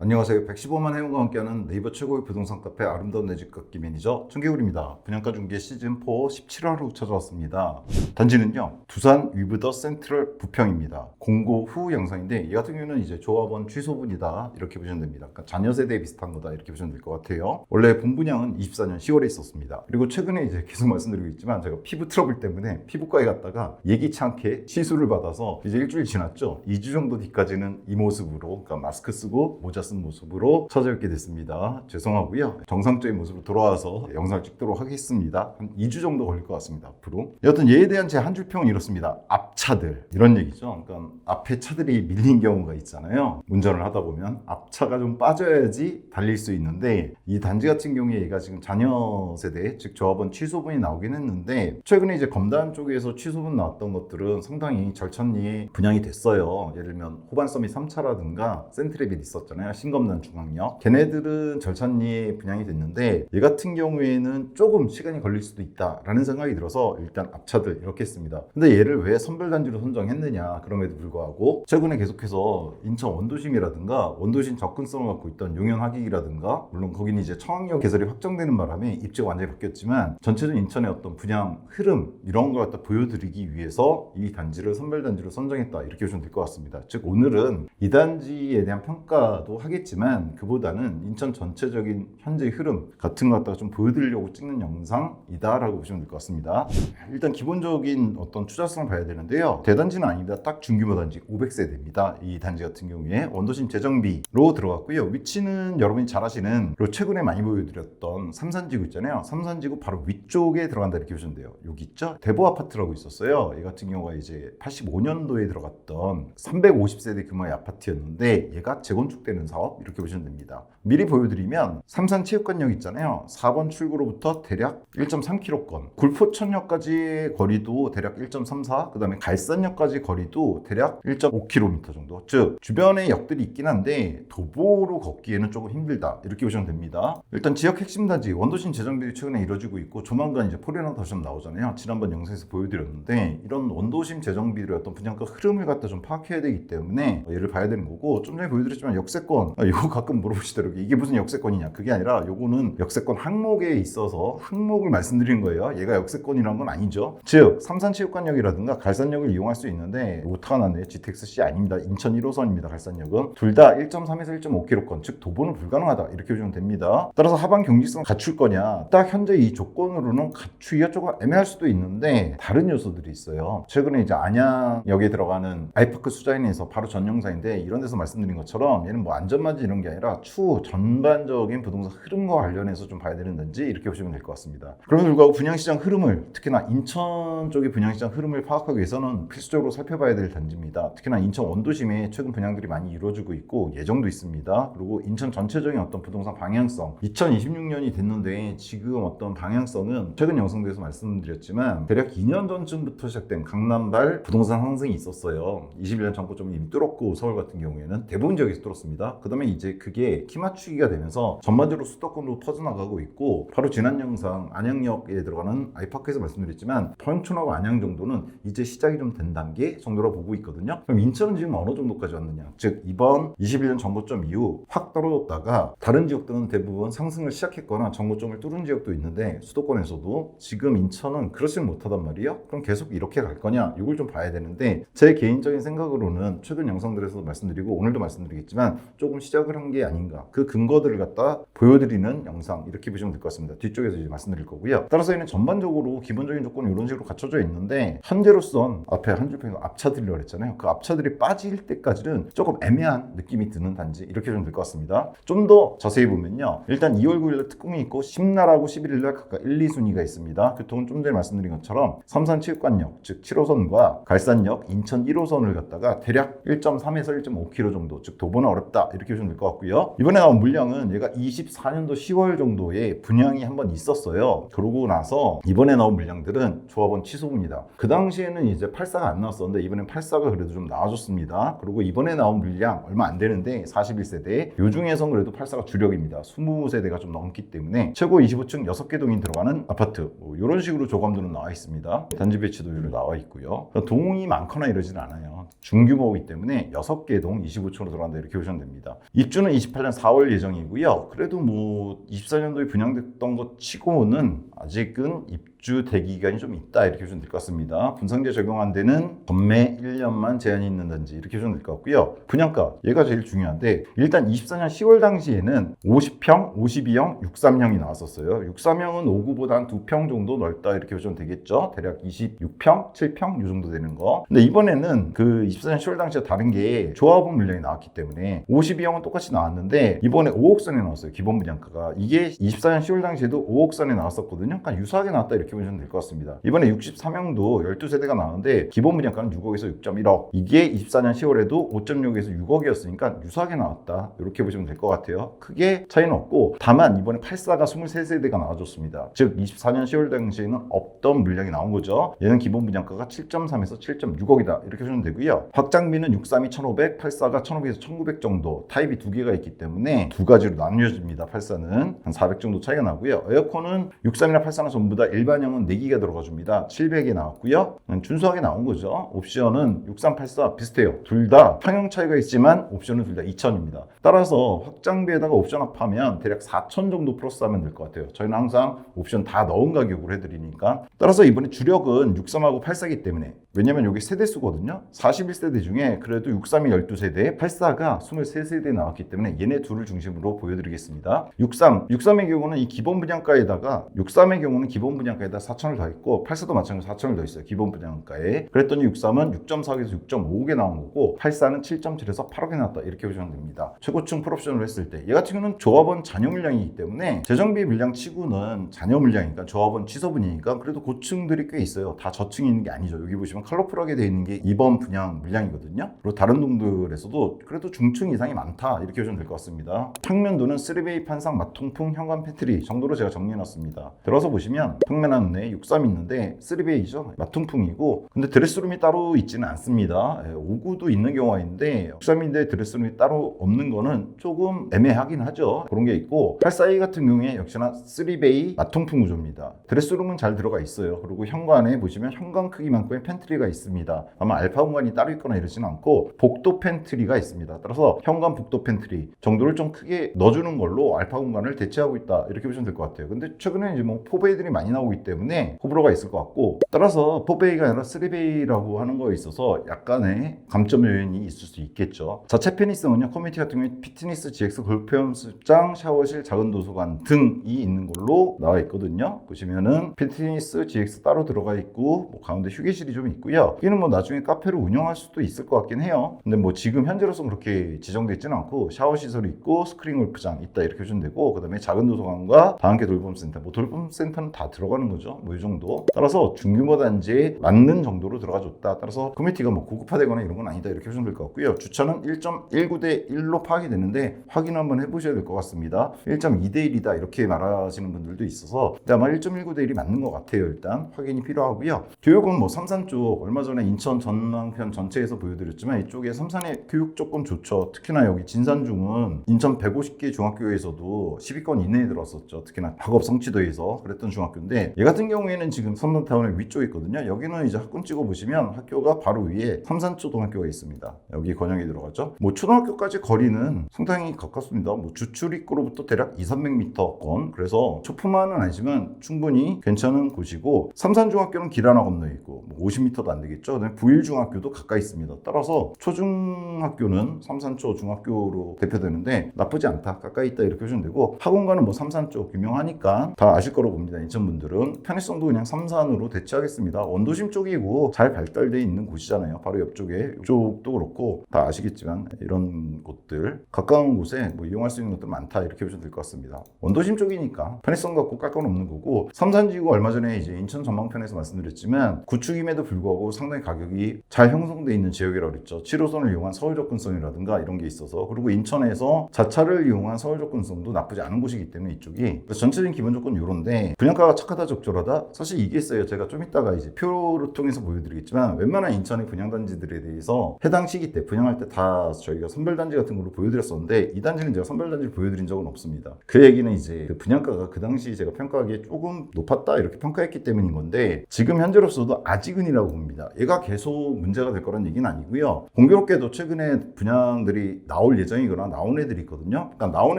안녕하세요. 115만 회원과 함께하는 네이버 최고의 부동산 카페 아름다운 내 집 걷기 매니저 청개구리입니다. 분양가 중개 시즌4 17화로 찾아왔습니다. 단지는요, 두산 위브더 센트럴 부평입니다. 공고 후 영상인데 이 같은 경우는 이제 조합원 취소분이다 이렇게 보시면 됩니다. 그러니까 자녀 세대에 비슷한 거다 이렇게 보시면 될 것 같아요. 원래 본분양은 24년 10월에 있었습니다. 그리고 최근에 이제 계속 말씀드리고 있지만 제가 피부 트러블 때문에 피부과에 갔다가 예기치 않게 시술을 받아서 이제 일주일 지났죠. 2주 정도 뒤까지는 이 모습으로, 그러니까 마스크 쓰고 모자 쓴 모습으로 찾아뵙게 됐습니다. 죄송하고요. 정상적인 모습으로 돌아와서 영상을 찍도록 하겠습니다. 한 2주 정도 걸릴 것 같습니다. 앞으로. 여하튼 얘에 대한 제 한 줄 평은 이렇습니다. 앞차들 이런 얘기죠. 그러니까 앞에 차들이 밀린 경우가 있잖아요. 운전을 하다 보면 앞차가 좀 빠져야지 달릴 수 있는데 이 단지 같은 경우에 얘가 지금 자녀 세대, 즉 조합원 취소분이 나오긴 했는데 최근에 이제 검단 쪽에서 취소분 나왔던 것들은 상당히 절찬리에 분양이 됐어요. 예를 들면 호반서밋 3차라든가 센트레빗 있었잖아요. 신검단 중앙역. 걔네들은 절찬리에 분양이 됐는데 얘 같은 경우에는 조금 시간이 걸릴 수도 있다라는 생각이 들어서 일단 앞차들 이렇게 했습니다. 근데 얘를 왜 선별단지로 선정했느냐, 그럼에도 불구하고 최근에 계속해서 인천 원도심이라든가 원도심 접근성을 갖고 있던 용현하객이라든가, 물론 거기는 이제 청학역 개설이 확정되는 바람에 입지가 완전히 바뀌었지만 전체적인 인천의 어떤 분양 흐름 이런 걸 갖다 보여드리기 위해서 이 단지를 선별단지로 선정했다 이렇게 보시면 될 것 같습니다. 즉 오늘은 이 단지에 대한 평가도 하겠지만 그보다는 인천 전체적인 현재 흐름 같은 것 갖다가 좀 보여드리려고 찍는 영상이다라고 보시면 될 것 같습니다. 일단 기본적인 어떤 투자성을 봐야 되는데요. 대단지는 아닙니다. 딱 중규모 단지 500세대입니다. 이 단지 같은 경우에 원도심 재정비로 들어갔고요. 위치는 여러분이 잘 아시는, 그리고 최근에 많이 보여드렸던 삼산지구 있잖아요. 삼산지구 바로 위쪽에 들어간다 이렇게 보시면 돼요. 여기 있죠? 대보 아파트라고 있었어요. 이 같은 경우가 이제 85년도에 들어갔던 350세대 규모의 아파트였는데 얘가 재건축되는 사업 이렇게 보시면 됩니다. 미리 보여드리면 삼산체육관역 있잖아요. 4번 출구로부터 대략 1.3km권, 굴포천역까지 거리도 대략 1.34, 그 다음에 갈산역까지 거리도 대략 1.5km 정도. 즉 주변에 역들이 있긴 한데 도보로 걷기에는 조금 힘들다 이렇게 보시면 됩니다. 일단 지역 핵심 단지 원도심 재정비도 최근에 이루어지고 있고 조만간 이제 포레나 더샵 나오잖아요. 지난번 영상에서 보여드렸는데 이런 원도심 재정비들의 어떤 분양가 흐름을 갖다 좀 파악해야 되기 때문에 얘를 봐야 되는 거고, 좀 전에 보여드렸지만 역세권, 이거 가끔 물어보시더라고요. 이게 무슨 역세권이냐. 그게 아니라 요거는 역세권 항목에 있어서 항목을 말씀드리는 거예요. 얘가 역세권이란 건 아니죠. 즉 삼산체육관역이라든가 갈산역을 이용할 수 있는데 오타가 났네요. GTX-C 아닙니다. 인천 1호선입니다. 갈산역은 둘 다 1.3에서 1.5km권, 즉 도보는 불가능하다 이렇게 보시면 됩니다. 따라서 하반 경직성 갖출 거냐, 딱 현재 이 조건으로는 갖추기가 조금 애매할 수도 있는데 다른 요소들이 있어요. 최근에 이제 안양역에 들어가는 아이파크 수자인에서 바로 전 영상인데 이런 데서 말씀드린 것처럼 얘는 뭐 안전만지 이런 게 아니라 추후 전반적인 부동산 흐름과 관련해서 좀 봐야 되는 단지 이렇게 보시면 될 것 같습니다. 그럼에도 불구하고 분양시장 흐름을, 특히나 인천 쪽의 분양시장 흐름을 파악하기 위해서는 필수적으로 살펴봐야 될 단지입니다. 특히나 인천 원도심에 최근 분양들이 많이 이루어지고 있고 예정도 있습니다. 그리고 인천 전체적인 어떤 부동산 방향성, 2026년이 됐는데 지금 어떤 방향성은 최근 영상에서 말씀드렸지만 대략 2년 전쯤부터 시작된 강남발 부동산 상승이 있었어요. 21년 정고점이 이미 뚫었고 서울 같은 경우에는 대부분 지역에서 뚫었습니다. 그 다음에 이제 그게 키 맞추기가 되면서 전반적으로 수도권으로 퍼져나가고 있고, 바로 지난 영상 안양역에 들어가는 아이파크에서 말씀드렸지만 평촌하고 안양 정도는 이제 시작이 좀 된 단계 정도로 보고 있거든요. 그럼 인천은 지금 어느 정도까지 왔느냐, 즉 이번 21년 정고점 이후 확 떨어졌다가 다른 지역들은 대부분 상승을 시작했거나 정고점을 뚫은 지역도 있는데 수도권에서도 지금 인천은 그렇지는 못하단 말이에요. 그럼 계속 이렇게 갈 거냐, 이걸 좀 봐야 되는데 제 개인적인 생각으로는 최근 영상들에서도 말씀드리고 오늘도 말씀드리겠지만 조금 시작을 한 게 아닌가, 그 근거들을 갖다 보여드리는 영상 이렇게 보시면 될 것 같습니다. 뒤쪽에서 이제 말씀드릴 거고요. 따라서 얘는 전반적으로 기본적인 조건이 이런 식으로 갖춰져 있는데 현재로선 앞에 한 줄평 앞차들이라고 했잖아요. 그 앞차들이 빠질 때까지는 조금 애매한 느낌이 드는 단지 이렇게 보시면 될 것 같습니다. 좀 더 자세히 보면요, 일단 2월 9일날 특공이 있고 10날하고 11일날 각각 1, 2순위가 있습니다. 교통은 좀 전에 말씀드린 것처럼 삼산체육관역 즉 7호선과 갈산역 인천 1호선을 갖다가 대략 1.3에서 1.5km 정도, 즉 도보는 어렵다 이렇게 보시면 될 것 같고요. 이번에 나온 물량은 얘가 24년도 10월 정도에 분양이 한번 있었어요. 그러고 나서 이번에 나온 물량들은 조합원 취소입니다. 그 당시에는 이제 84가 안 나왔었는데 이번엔 84가 그래도 좀 나와줬습니다. 그리고 이번에 나온 물량 얼마 안 되는데 41세대, 요 중에선 그래도 84가 주력입니다. 20세대가 좀 넘기 때문에 최고 25층 6개 동인 들어가는 아파트, 이런 식으로 조감도는 나와 있습니다. 단지 배치도 이렇게 나와 있고요. 동이 많거나 이러진 않아요. 중규모이기 때문에 6개 동 25층으로 들어간다 이렇게 보시면 됩니다. 입주는 28년 4월 예정이고요. 그래도 뭐 24년도에 분양됐던 것 치고는 아직은 입주 대기 기간이 좀 있다 이렇게 보시면 될 것 같습니다. 분상제 적용한 데는 전매 1년만 제한이 있는 단지 이렇게 보시면 될 것 같고요. 분양가 얘가 제일 중요한데 일단 24년 10월 당시에는 50평, 52형, 63형이 나왔었어요. 63형은 5구보다 한 2평 정도 넓다 이렇게 보시면 되겠죠. 대략 26평, 7평 이 정도 되는 거. 근데 이번에는 그 24년 10월 당시와 다른 게 조합원 물량이 나왔기 때문에 52형은 똑같이 나왔는데 이번에 5억 선에 나왔어요. 기본 분양가가. 이게 24년 10월 당시에도 5억 선에 나왔었거든요. 그러니까 유사하게 나왔다 이렇게 보시면 될 것 같습니다. 이번에 63형도 12세대가 나오는데 기본 분양가는 6억에서 6.1억. 이게 24년 10월에도 5.6에서 6억이었으니까 유사하게 나왔다. 이렇게 보시면 될 것 같아요. 크게 차이는 없고 다만 이번에 84가 23세대가 나와줬습니다. 즉 24년 10월 당시에는 없던 물량이 나온 거죠. 얘는 기본 분양가가 7.3에서 7.6억이다. 이렇게 보시면 되고요. 확장비는 63이 1,500, 84가 1,500에서 1,900 정도 타입이 두 개가 있기 때문에 두 가지로 나뉘어집니다. 84는 한 400 정도 차이가 나고요. 에어컨은 63이나 84는 전부 다 일반형은 4기가 들어가 줍니다. 700이 나왔고요. 준수하게 나온 거죠. 옵션은 63, 84 비슷해요. 둘 다 평형 차이가 있지만 옵션은 둘 다 2,000입니다. 따라서 확장비에다가 옵션 합하면 대략 4,000 정도 플러스하면 될 것 같아요. 저희는 항상 옵션 다 넣은 가격으로 해드리니까. 따라서 이번에 주력은 63하고 84이기 때문에 왜냐면 여기 세대수거든요. 41세대 중에 그래도 63이 12세대, 84가 23세대 나왔기 때문에 얘네 둘을 중심으로 보여드리겠습니다. 63의 경우는 이 기본 분양가에다가 63의 경우는 기본 분양가에다 4,000을 더했고 84도 마찬가지로 4,000을 더했어요. 기본 분양가에. 그랬더니 63은 6.4에서 6.5에 나온 거고 84는 7.7에서 8억에 나왔다. 이렇게 보시면 됩니다. 최고층 풀옵션으로 했을 때 얘 같은 경우는 조합원 잔여 물량이기 때문에 재정비 물량 치고는 잔여 물량이니까 조합원 취소분이니까 그래도 고층들이 꽤 있어요. 다 저층이 있는 게 아니죠. 여기 보시면 컬러풀하게 되어 있는 게 2번 분양 물량이거든요. 그리고 다른 동들에서도 그래도 중층 이상이 많다 이렇게 보시면 될 것 같습니다. 평면도는 3베이 판상 마통풍 현관 팬트리 정도로 제가 정리해놨습니다. 들어서 보시면 평면 안에 63 있는데 3베이죠. 마통풍이고 근데 드레스룸이 따로 있지는 않습니다. 5구도 있는 경우가 있는데 63인데 드레스룸이 따로 없는 거는 조금 애매하긴 하죠. 그런 게 있고 84A 같은 경우에 역시나 3베이 마통풍 구조입니다. 드레스룸은 잘 들어가 있어요. 그리고 현관에 보시면 현관 크기만큼의 팬트리가 있습니다. 아마 알파 공간이 따로 있거나 이러지는 않고 복도 팬트리가 있습니다. 따라서 현관 복도 팬트리 정도를 좀 크게 넣어주는 걸로 알파 공간을 대체하고 있다 이렇게 보시면 될 것 같아요. 근데 최근에 이제 뭐 4베이들이 많이 나오기 때문에 호불호가 있을 것 같고 따라서 4베이가 아니라 3베이라고 하는 거에 있어서 약간의 감점 요인이 있을 수 있겠죠. 자체 편의성은요. 커뮤니티 같은 경우에 피트니스 GX 골프 연습장, 샤워실, 작은 도서관 등이 있는 걸로 나와 있거든요. 보시면은 피트니스 GX 따로 들어가 있고 뭐 가운데 휴게실이 좀 있고요. 여기는 뭐 나중에 카페로 운영할 수도 있을 것 같긴 해요. 근데 뭐 지금 현재로서 그렇게 지정되어 있지는 않고 샤워 시설이 있고 스크린 골프장 있다 이렇게 보시면 되고 그 다음에 작은 도서관과 다한개 돌봄센터 뭐 돌봄센터는 다 들어가는 거죠. 뭐 이 정도. 따라서 중규모 단지에 맞는 정도로 들어가줬다. 따라서 커뮤니티가 뭐 고급화되거나 이런 건 아니다 이렇게 보시면 될 것 같고요. 주차는 1.19대 1로 파악이 되는데 확인 한번 해보셔야 될 것 같습니다. 1.2대 1이다 이렇게 말하시는 분들도 있어서 아마 1.19대 1이 맞는 것 같아요. 일단 확인이 필요하고요. 교육은 뭐 삼산 쪽 얼마 전에 인천 전망편 전체에서 보여드렸지만 이쪽에 삼산의 교육 조금 좋죠. 특히나 여기 진산중은 인천 150개 중학교에서도 10위권 이내에 들었었죠. 특히나 학업 성취도에서 그랬던 중학교인데 얘 같은 경우에는 지금 삼산타운의 위쪽에 있거든요. 여기는 이제 학군 찍어 보시면 학교가 바로 위에 삼산초등학교가 있습니다. 여기 권역이 들어가죠. 뭐 초등학교까지 거리는 상당히 가깝습니다. 뭐 주출입구로부터 대략 200~300m권. 그래서 초품화는 아니지만 충분히 괜찮은 곳이고 삼산중학교는 길 하나 건너 있고 뭐 50m도 안 되겠죠. 그다음에 부일중학교도 가까이 있습니다. 따라서 초중학교는 삼산초 중학교로 대표되는데 나쁘지 않다. 가까이 있다 이렇게 보시면 되고 학원가는 뭐 삼산 쪽 유명하니까 다 아실 거라고 봅니다. 인천분들은 편의성도 그냥 삼산으로 대체하겠습니다. 원도심 쪽이고 잘 발달되어 있는 곳이잖아요. 바로 옆쪽에 이쪽도 그렇고 다 아시겠지만 이런 곳들 가까운 곳에 뭐 이용할 수 있는 것들 많다 이렇게 보시면 될 것 같습니다. 원도심 쪽이니까 편의성 갖고 깎건 없는 거고 삼산지구 얼마 전에 이제 인천 전망편에서 말씀드렸지만 구축임에도 불구하고 상당히 가격이 잘 형성되어 있는 지역이라고 그랬죠. 7호선을 이용한 서울 접근성이라든가 이런 게 있어서 그리고 인천에서 자차를 이용한 서울 접근성도 나쁘지 않은 곳이기 때문에 이쪽이 그래서 전체적인 기본 조건은 이런데 분양가가 착하다죠. 적절하다? 사실 이게 있어요. 제가 좀 이따가 이제 표를 통해서 보여드리겠지만 웬만한 인천의 분양단지들에 대해서 해당 시기 때 분양할 때 다 저희가 선별단지 같은 걸로 보여드렸었는데 이 단지는 제가 선별단지를 보여드린 적은 없습니다. 그 얘기는 이제 그 분양가가 그 당시 제가 평가하기에 조금 높았다 이렇게 평가했기 때문인 건데 지금 현재로서도 아직은이라고 봅니다. 얘가 계속 문제가 될 거란 얘기는 아니고요. 공교롭게도 최근에 분양들이 나올 예정이거나 나온 애들이 있거든요. 그러니까 나온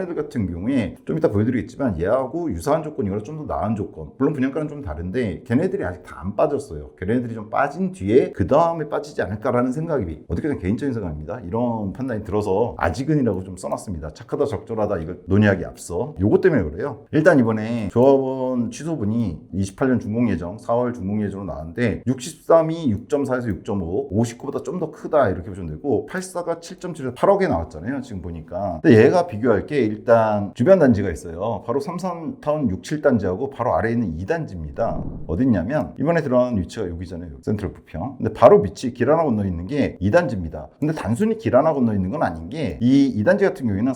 애들 같은 경우에 좀 이따 보여드리겠지만 얘하고 유사한 조건이거나 좀 더 나은 조건, 물론 분양가는 좀 다른데 걔네들이 아직 다 안 빠졌어요. 걔네들이 좀 빠진 뒤에 그 다음에 빠지지 않을까라는 생각이 어떻게 보면 개인적인 생각입니다. 이런 판단이 들어서 아직은이라고 좀 써놨습니다. 착하다 적절하다 이걸 논의하기 앞서 요것 때문에 그래요. 일단 이번에 조합원 취소분이 28년 준공 예정 4월 준공 예정으로 나왔는데 63이 6.4에서 6.5 59보다 좀 더 크다 이렇게 보시면 되고 84가 7.7에서 8억에 나왔잖아요. 지금 보니까. 근데 얘가 비교할 게 일단 주변 단지가 있어요. 바로 삼산타운 67단지하고 바로 아래에 있는 2단지입니다. 어딨냐면 이번에 들어간 위치가 여기잖아요. 센트럴 부평. 근데 바로 밑이 길 하나 건너 있는 게 2단지입니다. 근데 단순히 길 하나 건너 있는 건 아닌 게 이 2단지 같은 경우에는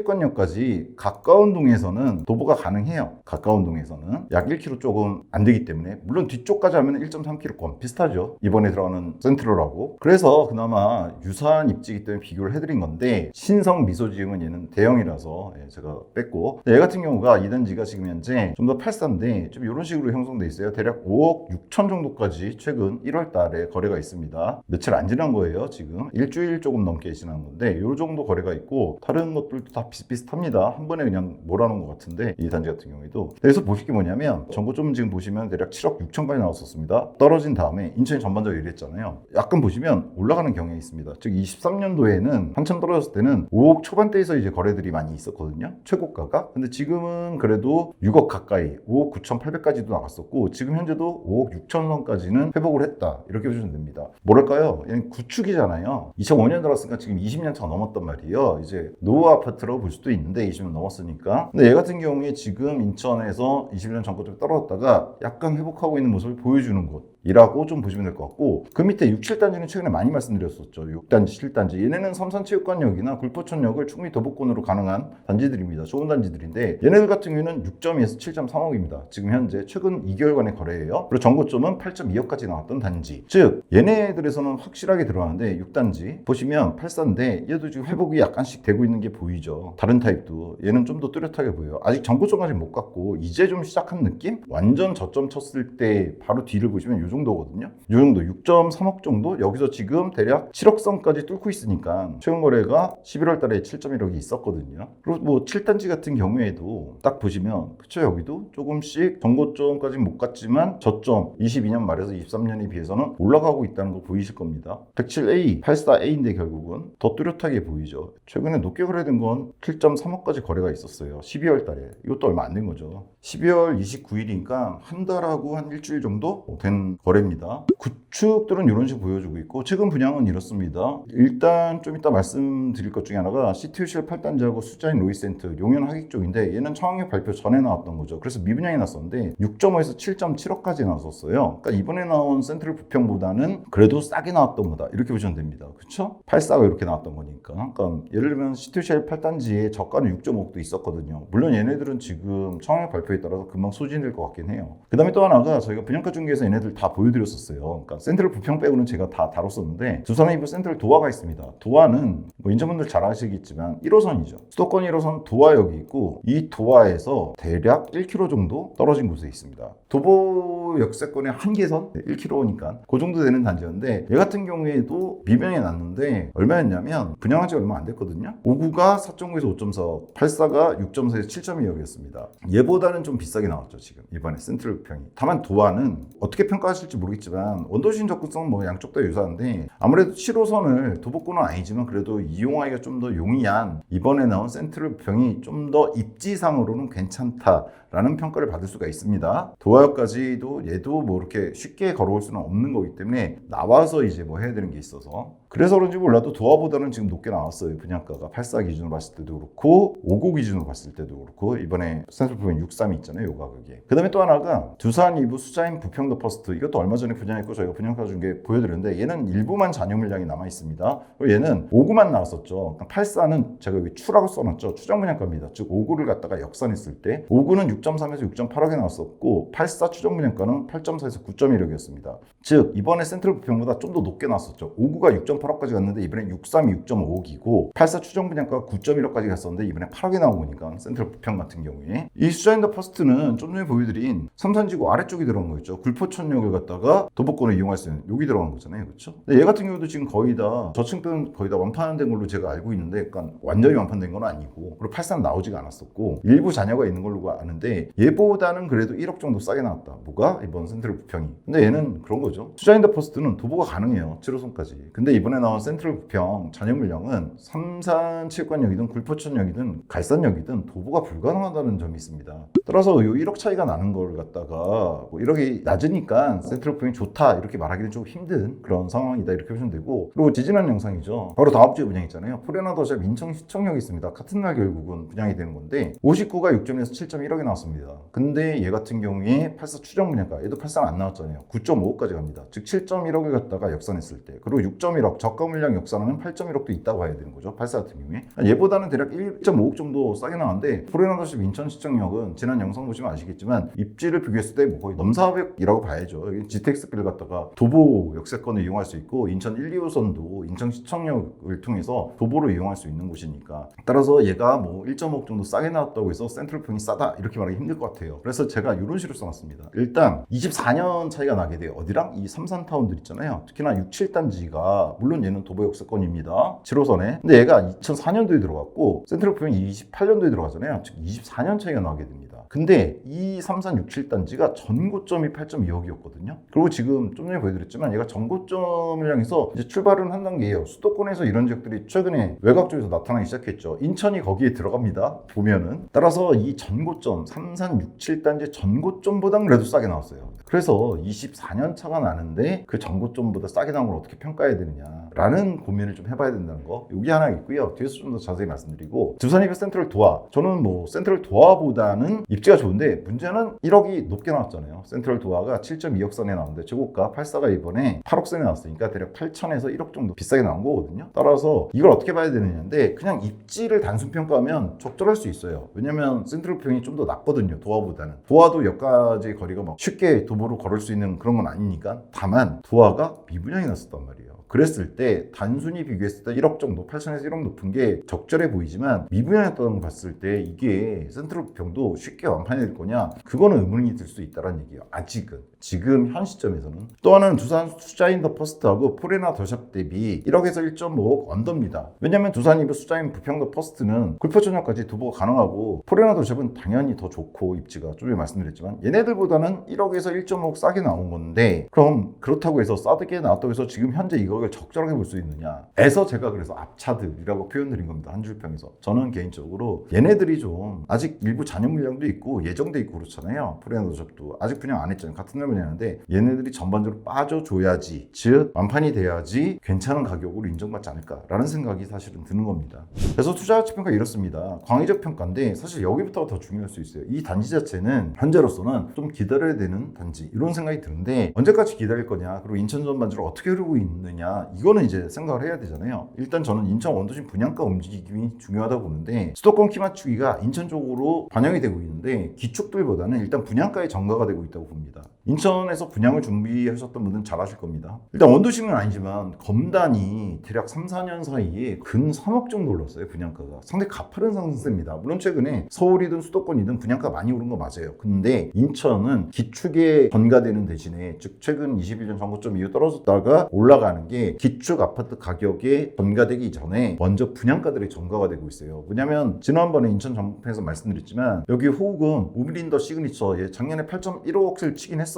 삼산체육관역까지 가까운 동에서는 도보가 가능해요. 가까운 동에서는 약 1km 조금 안 되기 때문에 물론 뒤쪽까지 하면 1.3km권 비슷하죠. 이번에 들어가는 센트럴하고. 그래서 그나마 유사한 입지이기 때문에 비교를 해드린 건데 신성 미소지음은 얘는 대형이라서 제가 뺐고 얘 같은 경우가 2단지가 지금 현재 좀 더 84인데 좀 이런 식으로 형성돼 있어요. 대략 5억 6천 정도까지 최근 1월 달에 거래가 있습니다. 며칠 안 지난 거예요. 지금 일주일 조금 넘게 지난 건데 이 정도 거래가 있고 다른 것들도 다 비슷비슷합니다. 한 번에 그냥 몰아놓은 것 같은데 이 단지 같은 경우에도. 그래서 보실 게 뭐냐면 전고점은 지금 보시면 대략 7억 6천까지 나왔었습니다. 떨어진 다음에 인천이 전반적으로 이랬잖아요. 약간 보시면 올라가는 경향이 있습니다. 즉 23년도에는 한참 떨어졌을 때는 5억 초반대에서 이제 거래들이 많이 있었거든요. 최고가가. 근데 지금은 그래도 6억 가까이 5억 9,800까지도 나갔었고 지금 현재도 5억 6천 선까지는 회복을 했다. 이렇게 보시면 됩니다. 뭐랄까요? 얘는 구축이잖아요. 2005년 들어왔으니까 지금 20년 차가 넘었단 말이에요. 이제 노후 아파트라고 볼 수도 있는데 20년 넘었으니까. 근데 얘 같은 경우에 지금 인천에서 20년 전까지 떨어졌다가 약간 회복하고 있는 모습을 보여주는 곳이라고 좀 보시면 될 것 같고 그 밑에 6, 7단지는 최근에 많이 말씀드렸었죠. 6단지, 7단지. 얘네는 삼산체육관역이나 굴포천역을 충분히 도보권으로 가능한 단지들입니다. 좋은 단지들인데 얘네들 같은 경우에는 6.2에서 7.3억입니다. 지금 현재 최근 2개월간의 거래예요. 그리고 전고점은 8.2억까지 나왔던 단지. 즉 얘네들에서는 확실하게 들어가는데 6단지 보시면 84인데 얘도 지금 회복이 약간씩 되고 있는 게 보이죠. 다른 타입도 얘는 좀 더 뚜렷하게 보여요. 아직 전고점까지 못 갔고 이제 좀 시작한 느낌? 완전 저점 쳤을 때 바로 뒤를 보시면 이 정도거든요. 이 정도 6.3억 정도? 여기서 지금 대략 7억 선까지 뚫고 있으니까 최근 거래가 11월 달에 7.1억이 있었거든요. 그리고 뭐 7단지 같은 경우에도 딱 보시면 그쵸 여기도 조금씩 전고점까지 못 갔지만 저점 22년 말에서 23년에 비해서는 올라가고 있다는 거 보이실 겁니다. 107A, 84A인데 결국은 더 뚜렷하게 보이죠. 최근에 높게 거래된 건 7.3억까지 거래가 있었어요. 12월 달에. 이것도 얼마 안 된 거죠. 12월 29일이니까 한 달하고 한 일주일 정도 된 거래입니다. 구축들은 이런 식으로 보여주고 있고 최근 분양은 이렇습니다. 일단 좀 이따 말씀드릴 것 중에 하나가 시티유실 8단지하고 수자인 로이센트 용현 하객 쪽인데 얘는 청약력 발표 전에 나왔던 거죠. 그래서 미분양이 났었는데 6.5에서 7.7억까지 나왔었어요. 그러니까 이번에 나온 센트럴 부평보다는 그래도 싸게 나왔던 거다. 이렇게 보시면 됩니다. 그렇죠? 84가 이렇게 나왔던 거니까. 그러니까 예를 들면 시티유실 8단지에 저가는 6.5억도 있었거든요. 물론 얘네들은 지금 청약 발표에 따라서 금방 소진될 것 같긴 해요. 그 다음에 또 하나가 저희가 분양가 중개에서 얘네들 다 보여드렸었어요. 그러니까 센트럴 부평 빼고는 제가 다 다뤘었는데 두산에 이번 센트럴 도화가 있습니다. 도화는 뭐 인천분들 잘 아시겠지만 1호선이죠. 수도권 1호선 도화역이 있고 이 도화에서 대략 1km 정도 떨어진 곳에 있습니다. 도보 역세권의 한계선 1km니까 그 정도 되는 단지였는데 얘 같은 경우에도 미분양이 났는데 얼마였냐면 분양한 지 얼마 안 됐거든요. 59가 4.9에서 5.4억, 84가 6.4에서 7.2억이었습니다. 얘보다는 좀 비싸게 나왔죠 지금 이번에 센트럴 부평이. 다만 도화는 어떻게 평가하실지 모르겠지만 원도심 접근성은 뭐 양쪽 다 유사한데 아무래도 7호선을 도보권은 아니지만 그래도 이용하기가 좀 더 용이한 이번에 나온 센트럴 부평이 좀 더 입지상으로는 괜찮다라는 평가를 받을 수가 있습니다. 도화역까지도 얘도 뭐 이렇게 쉽게 걸어올 수는 없는 거기 때문에 나와서 이제 뭐 해야 되는 게 있어서 그래서 그런지 몰라도 도화보다는 지금 높게 나왔어요. 분양가가 84 기준으로 봤을 때도 그렇고 59 기준으로 봤을 때도 그렇고 이번에 센트럴 부평 63이 있잖아요. 요 가격에. 그 다음에 또 하나가 두산 이부 수자인 부평더 퍼스트 이것도 얼마 전에 분양했고 저희가 분양가 중에 보여드렸는데 얘는 일부만 잔여 물량이 남아 있습니다. 그리고 얘는 59만 나왔었죠. 84는 제가 여기 추라고 써놨죠. 추정 분양가입니다. 즉 59를 갖다가 역산했을 때 59는 6.3에서 6.8억에 나왔었고 84 추정 분양가는 8.4에서 9.1억이었습니다. 즉 이번에 센트럴 부평보다 좀 더 높게 나왔었죠. 59가 6.8억까지 갔는데 이번에 63이 6.5억이고 84 추정 분양가가 9.1억까지 갔었는데 이번에 8억에 나온 거니까 센트럴 부평 같은 경우에 이 수자인더 퍼스트는 좀 전에 보여드린 삼산지구 아래쪽이 들어간 거였죠. 굴포천역을 갖다가 도보권을 이용할 수 있는 여기 들어간 거잖아요. 그렇죠? 얘 같은 경우도 지금 거의 다 저층은 거의 다 완판된 걸로 제가 알고 있는데 약간 완전히 완판된 건 아니고 그리고 83 나오지가 않았었고 일부 잔여가 있는 걸로 아는데 얘보다는 그래도 1억 정도 싸게 나왔다. 뭐가? 이번 센트럴 부평이. 근데 얘는 그런 거죠. 수자인더 퍼스트는 도보가 가능해요. 7호선까지. 근데 이번에 나온 센트럴 부평 잔여 물량은 삼산체육관역이든 굴포천역이든 갈산역이든 도보가 불가능하다는 점이 있습니다. 따라서 이 1억 차이가 나는 걸 갖다가 뭐 1억이 낮으니까 센트럴 부평이 좋다 이렇게 말하기는 좀 힘든 그런 상황이다 이렇게 보시면 되고 그리고 지지난 영상이죠. 바로 다음 주에 분양 있잖아요. 포레나더샵 인천시청역이 있습니다. 같은 날 결국은 분양이 되는 건데 59가 6.1에서 7.1억이 나왔습니다. 근데 얘 같은 경우에 84 추정 분양가 얘도 84 안 나왔잖아요. 9.5억까지 갑니다. 즉 7.1억을 갖다가 역산했을 때 그리고 6.1억 저가 물량 역산하면 8.1억도 있다고 봐야 되는 거죠. 84 같은 경우에 얘보다는 대략 1.5억 정도 싸게 나왔는데 포레나더샵 인천시청역은 지난 영상 보시면 아시겠지만 입지를 비교했을 때 뭐 거의 넘사벽이라고 봐야죠. 여기 GTX를 갖다가 도보 역세권을 이용할 수 있고 인천 1, 2호선도 인천시청역을 통해서 도보로 이용할 수 있는 곳이니까 따라서 얘가 뭐 1.5억 정도 싸게 나왔다고 해서 센트럴 부평이 싸다 이렇게 말하기 힘들 것 같아요. 그래서 제가 이런 식으로 써놨습니다. 일단 24년 차이가 나게 돼요. 어디랑? 이 삼산타운들 있잖아요. 특히나 6, 7단지가 물론 얘는 도보 역세권입니다. 7호선에. 근데 얘가 2004년도에 들어갔고 센트럴 부평이 28년도에 들어가잖아요. 즉 24년 차이가 나게 됩니다. 근데 이 33, 6, 7단지가 전고점이 8.2억이었거든요. 그리고 지금 좀 전에 보여드렸지만 얘가 전고점을 향해서 이제 출발은 한 단계예요. 수도권에서 이런 지역들이 최근에 외곽 쪽에서 나타나기 시작했죠. 인천이 거기에 들어갑니다. 보면은. 따라서 이 전고점, 33, 6, 7단지 전고점보단 그래도 싸게 나왔어요. 그래서 24년 차가 나는데 그 전고점보다 싸게 나온 걸 어떻게 평가해야 되느냐라는 고민을 좀 해봐야 된다는 거. 여기 하나 있고요. 뒤에서 좀 더 자세히 말씀드리고 두산이베 센트럴 도화. 저는 뭐 센트럴 도화보다는 입지가 좋은데 문제는 1억이 높게 나왔잖아요. 센트럴 도화가 7.2억 선에 나오는데 저고가 84가 이번에 8억 선에 나왔으니까 대략 8천에서 1억 정도 비싸게 나온 거거든요. 따라서 이걸 어떻게 봐야 되느냐인데 그냥 입지를 단순 평가하면 적절할 수 있어요. 왜냐면 센트럴 평이 좀 더 낫거든요. 도화보다는. 도화도 역까지 거리가 막 쉽게 도보로 걸을 수 있는 그런 건 아니니까. 다만 도화가 미분양이 났었단 말이에요. 그랬을 때 단순히 비교했을 때 1억 정도 8천에서 1억 높은 게 적절해 보이지만 미분양했다는 걸 봤을 때 이게 센트럴 부평도 쉽게 완판이 될 거냐 그거는 의문이 들 수 있다는 얘기예요. 아직은 지금 현 시점에서는. 또 하나는 두산 수자인더 퍼스트하고 포레나 더샵 대비 1억에서 1.5억 언더입니다. 왜냐면 두산 이브 수자인 부평더 퍼스트는 굴포천역까지 도보가 가능하고 포레나 더샵은 당연히 더 좋고 입지가 좀 전에 말씀드렸지만 얘네들보다는 1억에서 1.5억 싸게 나온 건데 그럼 그렇다고 해서 싸게 나왔다고 해서 지금 현재 이거 을 적절하게 볼 수 있느냐에서 제가 그래서 앞차들이라고 표현드린 겁니다. 한 줄평에서. 저는 개인적으로 얘네들이 좀 아직 일부 잔여 물량도 있고 예정돼 있고 그렇잖아요. 포레나더샵도 아직 분양 안 했잖아요. 같은 날 분양하는데 얘네들이 전반적으로 빠져줘야지 즉 완판이 돼야지 괜찮은 가격으로 인정받지 않을까라는 생각이 사실은 드는 겁니다. 그래서 투자가치 평가 이렇습니다. 광의적 평가인데 사실 여기부터가 더 중요할 수 있어요. 이 단지 자체는 현재로서는 좀 기다려야 되는 단지 이런 생각이 드는데 언제까지 기다릴 거냐 그리고 인천 전반적으로 어떻게 흐르고 있느냐 이거는 이제 생각을 해야 되잖아요. 일단 저는 인천 원도심 분양가 움직임이 중요하다고 보는데 수도권 키 맞추기가 인천 쪽으로 반영이 되고 있는데 기축들보다는 일단 분양가에 전가가 되고 있다고 봅니다. 인천에서 분양을 준비하셨던 분들은 잘 아실 겁니다. 일단 원도심은 아니지만 검단이 대략 3, 4년 사이에 근 3억 정도 올랐어요. 분양가가. 상당히 가파른 상승세입니다. 물론 최근에 서울이든 수도권이든 분양가 많이 오른 거 맞아요. 근데 인천은 기축에 전가되는 대신에 즉 최근 21년 정고점 이후 떨어졌다가 올라가는 게 기축 아파트 가격에 전가되기 전에 먼저 분양가들이 전가가 되고 있어요. 왜냐면 지난번에 인천 정부에서 말씀드렸지만 여기 호우금 우미린더 시그니처 작년에 8.15억을 치긴 했어요.